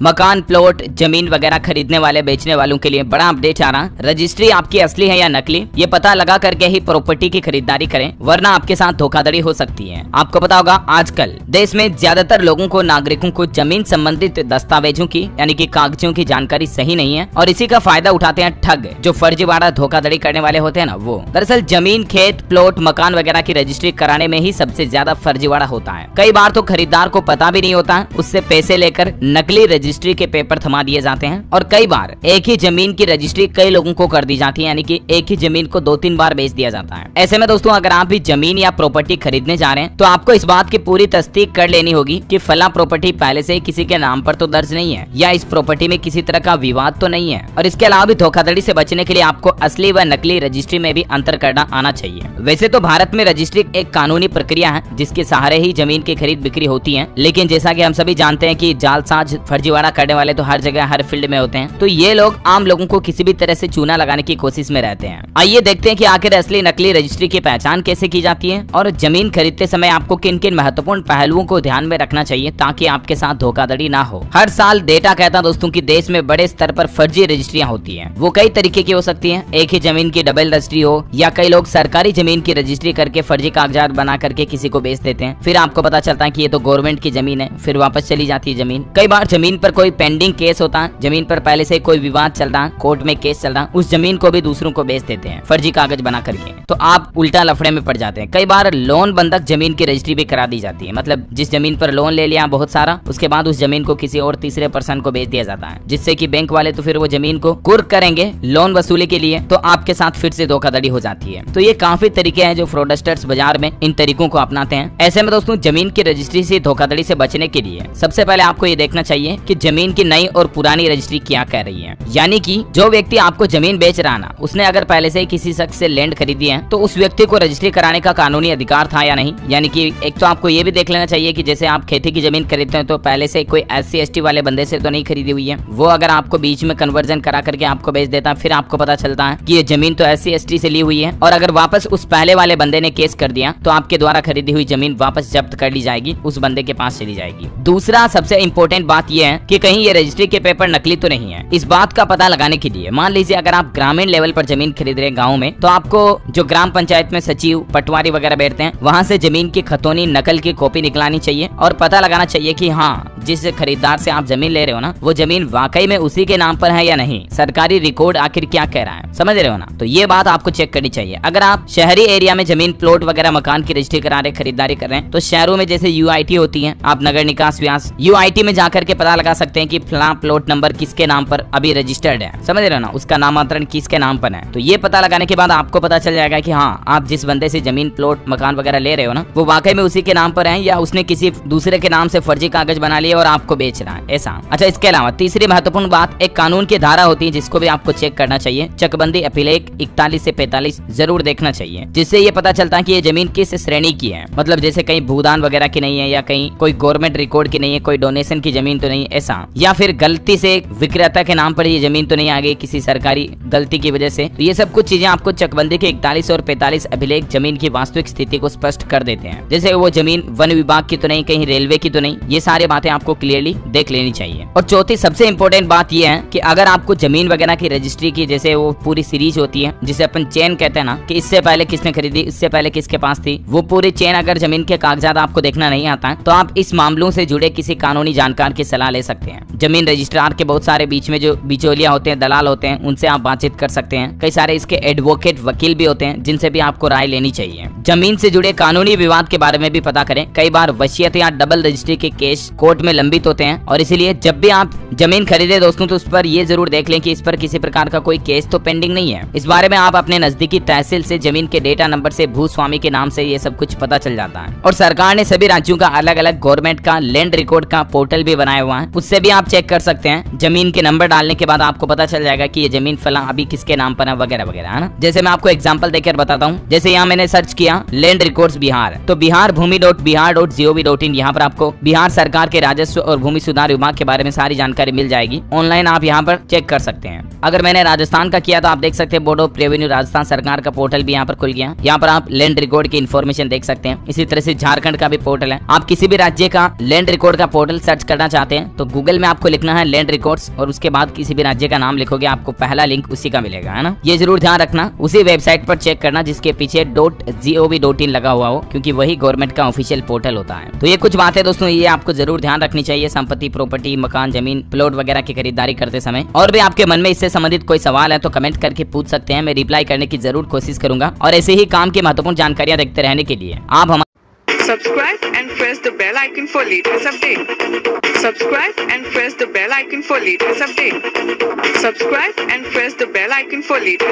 मकान, प्लॉट, जमीन वगैरह खरीदने वाले बेचने वालों के लिए बड़ा अपडेट आ रहा। रजिस्ट्री आपकी असली है या नकली, ये पता लगा करके ही प्रॉपर्टी की खरीदारी करें, वरना आपके साथ धोखाधड़ी हो सकती है। आपको पता होगा आजकल देश में ज्यादातर लोगों को, नागरिकों को जमीन संबंधित दस्तावेजों की यानी कि कागजों की जानकारी सही नहीं है और इसी का फायदा उठाते हैं ठग, जो फर्जीवाड़ा धोखाधड़ी करने वाले होते हैं ना वो। दरअसल जमीन, खेत, प्लॉट, मकान वगैरह की रजिस्ट्री कराने में ही सबसे ज्यादा फर्जीवाड़ा होता है। कई बार तो खरीदार को पता भी नहीं होता, उससे पैसे लेकर नकली रजिस्ट्री के पेपर थमा दिए जाते हैं और कई बार एक ही जमीन की रजिस्ट्री कई लोगों को कर दी जाती है, यानी कि एक ही जमीन को 2-3 बार बेच दिया जाता है। ऐसे में दोस्तों अगर आप भी जमीन या प्रॉपर्टी खरीदने जा रहे हैं तो आपको इस बात की पूरी तस्दीक कर लेनी होगी कि फला प्रॉपर्टी पहले से किसी के नाम पर तो दर्ज नहीं है या इस प्रॉपर्टी में किसी तरह का विवाद तो नहीं है। और इसके अलावा भी धोखाधड़ी से बचने के लिए आपको असली व नकली रजिस्ट्री में भी अंतर करना आना चाहिए। वैसे तो भारत में रजिस्ट्री एक कानूनी प्रक्रिया है जिसके सहारे ही जमीन की खरीद बिक्री होती है, लेकिन जैसा कि हम सभी जानते हैं कि जालसाज, फर्जीवाड़ा करने वाले तो हर जगह हर फील्ड में होते हैं, तो ये लोग आम लोगों को किसी भी तरह से चूना लगाने की कोशिश में रहते हैं। आइए देखते हैं कि आखिर असली नकली रजिस्ट्री की पहचान कैसे की जाती है और जमीन खरीदते समय आपको किन किन महत्वपूर्ण पहलुओं को ध्यान में रखना चाहिए ताकि आपके साथ धोखाधड़ी ना हो। हर साल डेटा कहता है दोस्तों कि देश में बड़े स्तर पर फर्जी रजिस्ट्रियां होती हैं। वो कई तरीके की हो सकती हैं, एक ही जमीन की डबल रजिस्ट्री हो या कई लोग सरकारी जमीन की रजिस्ट्री करके फर्जी कागजात बना करके किसी को बेच देते हैं। फिर आपको पता चलता है कि ये तो गवर्नमेंट की जमीन है, फिर वापस चली जाती है जमीन। कई बार जमीन पर कोई पेंडिंग केस होता है, जमीन पर पहले से कोई विवाद चल रहा है, कोर्ट में केस चल रहा है, उस जमीन को भी दूसरों को बेच देते हैं फर्जी कागज बना करके, तो आप उल्टा लफड़े में पड़ जाते हैं। कई बार लोन बंधक जमीन की रजिस्ट्री भी करा दी जाती है, मतलब जिस जमीन पर लोन ले लिया बहुत सारा, उसके बाद उस जमीन को किसी और तीसरे पर्सन को बेच दिया जाता है, जिससे कि बैंक वाले तो फिर वो जमीन को कुर्क करेंगे लोन वसूली के लिए, तो आपके साथ फिर से धोखाधड़ी हो जाती है। तो ये काफी तरीके हैं जो फ्रॉडस्टर्स बाजार में इन तरीकों को अपनाते हैं। ऐसे में दोस्तों जमीन की रजिस्ट्री से धोखाधड़ी से बचने के लिए सबसे पहले आपको ये देखना चाहिए कि जमीन की नई और पुरानी रजिस्ट्री क्या कह रही है। यानी कि जो व्यक्ति आपको जमीन बेच रहा ना, उसने अगर पहले से किसी शख्स से लैंड खरीदी है तो उस व्यक्ति को रजिस्ट्री कराने का कानूनी अधिकार था या नहीं। यानी कि एक तो आपको ये भी देख लेना चाहिए कि जैसे आप खेती की जमीन खरीदते हैं तो पहले से कोई SC ST वाले बंदे से तो नहीं खरीदी हुई है। वो अगर आपको बीच में कन्वर्जन करा करके आपको बेच देता, फिर आपको पता चलता है कि ये जमीन तो SC ST से ली हुई है, और अगर वापस उस पहले वाले बंदे ने केस कर दिया तो आपके द्वारा खरीदी हुई जमीन वापस जब्त कर ली जाएगी, उस बंदे के पास चली जाएगी। दूसरा सबसे इम्पोर्टेंट बात यह है कि कहीं ये रजिस्ट्री के पेपर नकली तो नहीं है। इस बात का पता लगाने के लिए मान लीजिए अगर आप ग्रामीण लेवल पर जमीन खरीद रहे हैं गाँव में, तो आपको जो ग्राम पंचायत में सचिव, पटवारी वगैरह बैठते हैं, वहाँ से जमीन की खतौनी नकल की कॉपी निकलानी चाहिए और पता लगाना चाहिए कि हाँ जिस खरीदार से आप जमीन ले रहे हो ना, वो जमीन वाकई में उसी के नाम पर है या नहीं, सरकारी रिकॉर्ड आखिर क्या कह रहा है, समझ रहे हो ना। तो ये बात आपको चेक करनी चाहिए। अगर आप शहरी एरिया में जमीन, प्लॉट वगैरह मकान की रजिस्ट्री करा रहे, खरीदारी कर रहे हैं, तो शहरों में जैसे UIT होती है, आप नगर निकास व्यास UIT में जाकर के पता लगा सकते हैं कि फला प्लॉट नंबर किसके नाम पर अभी रजिस्टर्ड है, समझ रहे हो ना, उसका नामांतरण किसके नाम पर है। तो ये पता लगाने के बाद आपको पता चल जाएगा कि हाँ आप जिस बंदे से जमीन, प्लॉट, मकान वगैरह ले रहे हो ना, वो वाकई में उसी के नाम पर है या उसने किसी दूसरे के नाम से फर्जी कागज बना लिए और आपको बेच रहा है, ऐसा। अच्छा, इसके अलावा तीसरी महत्वपूर्ण बात, एक कानून की धारा होती है जिसको भी आपको चेक करना चाहिए। चकबंदी अभिलेख 41 से 45 जरूर देखना चाहिए, जिससे ये पता चलता है कि ये जमीन किस श्रेणी की है, मतलब जैसे कहीं भूदान वगैरह की नहीं है या कहीं कोई गवर्नमेंट रिकॉर्ड की नहीं है, कोई डोनेशन की जमीन तो नहीं, ऐसा, या फिर गलती से विक्रेता के नाम पर ये जमीन तो नहीं आ गई किसी सरकारी गलती की वजह से। तो ये सब कुछ चीजें आपको चकबंदी के 41 और 45 अभिलेख जमीन की वास्तविक स्थिति को स्पष्ट कर देते हैं। जैसे वो जमीन वन विभाग की तो नहीं, कहीं रेलवे की तो नहीं, ये सारी बातें आपको क्लियरली देख लेनी चाहिए। और चौथी सबसे इंपॉर्टेंट बात यह है कि अगर आपको जमीन वगैरह की रजिस्ट्री की जैसे वो पूरी सीरीज होती है जिसे अपन चेन कहते हैं ना, कि इससे पहले किसने खरीदी, इससे पहले किसके पास थी, वो पूरी चेन अगर जमीन के कागजात आपको देखना नहीं आता है तो आप इस मामलों से जुड़े किसी कानूनी जानकार की सलाह ले सकते हैं। जमीन रजिस्ट्रार के बहुत सारे बीच में जो बिचौलिया होते हैं, दलाल होते हैं, उनसे आप बातचीत कर सकते हैं। कई सारे इसके एडवोकेट, वकील भी होते हैं जिनसे भी आपको राय लेनी चाहिए। जमीन से जुड़े कानूनी विवाद के बारे में भी पता करें। कई बार वसीयत या डबल रजिस्ट्री के केस कोर्ट में लंबित होते हैं और इसलिए जब भी आप जमीन खरीदे दोस्तों तो उस पर ये जरूर देख लें कि इस पर किसी प्रकार का कोई केस तो पेंडिंग नहीं है। इस बारे में आप अपने नजदीकी तहसील से जमीन के डेटा नंबर से भूस्वामी के नाम से ये सब कुछ पता चल जाता है। और सरकार ने सभी राज्यों का अलग अलग गवर्नमेंट का लैंड रिकॉर्ड का पोर्टल भी बनाया हुआ है, उससे भी आप चेक कर सकते हैं। जमीन के नंबर डालने के बाद आपको पता चल जाएगा कि ये जमीन फला अभी किसके नाम पर है वगैरह वगैरह, है ना। जैसे मैं आपको एग्जांपल देकर बताता हूँ। जैसे यहाँ मैंने सर्च किया किया लैंड रिकॉर्ड्स बिहार, तो बिहार भूमि.बिहार.gov.in यहाँ पर आपको बिहार सरकार के राजस्व और भूमि सुधार विभाग के बारे में सारी जानकारी मिल जाएगी। ऑनलाइन आप यहाँ पर चेक कर सकते हैं। अगर मैंने राजस्थान का किया तो आप देख सकते हैं बोर्ड ऑफ रेवेन्यू राजस्थान सरकार का पोर्टल भी यहाँ पर खुल गया। यहाँ पर आप लैंड रिकॉर्ड की इन्फॉर्मेशन देख सकते हैं। इसी तरह से झारखंड का भी पोर्टल है। आप किसी भी राज्य का लैंड रिकॉर्ड का पोर्टल सर्च करना चाहते हैं तो गूगल में आपको लिखना है लैंड रिकॉर्ड्स और उसके बाद किसी भी राज्य का नाम लिखोगे, आपको पहला लिंक उसी का मिलेगा, है ना। ये जरूर ध्यान रखना, उसी वेबसाइट पर चेक करना जिसके पीछे .gov.in लगा हुआ हो, क्योंकि वही गवर्नमेंट का ऑफिशियल पोर्टल होता है। तो ये कुछ बातें दोस्तों ये आपको जरूर ध्यान रखनी चाहिए संपत्ति, प्रॉपर्टी, मकान, जमीन, प्लॉट वगैरह की खरीदारी करते समय। और भी आपके मन में इससे संबंधित कोई सवाल है तो कमेंट करके पूछ सकते हैं, मैं रिप्लाई करने की जरूर कोशिश करूंगा। और ऐसे ही काम की महत्वपूर्ण जानकारियां देखते रहने के लिए आप हमारे Subscribe and press the bell icon for latest update. Subscribe and press the bell icon for latest update. Subscribe and press the bell icon for latest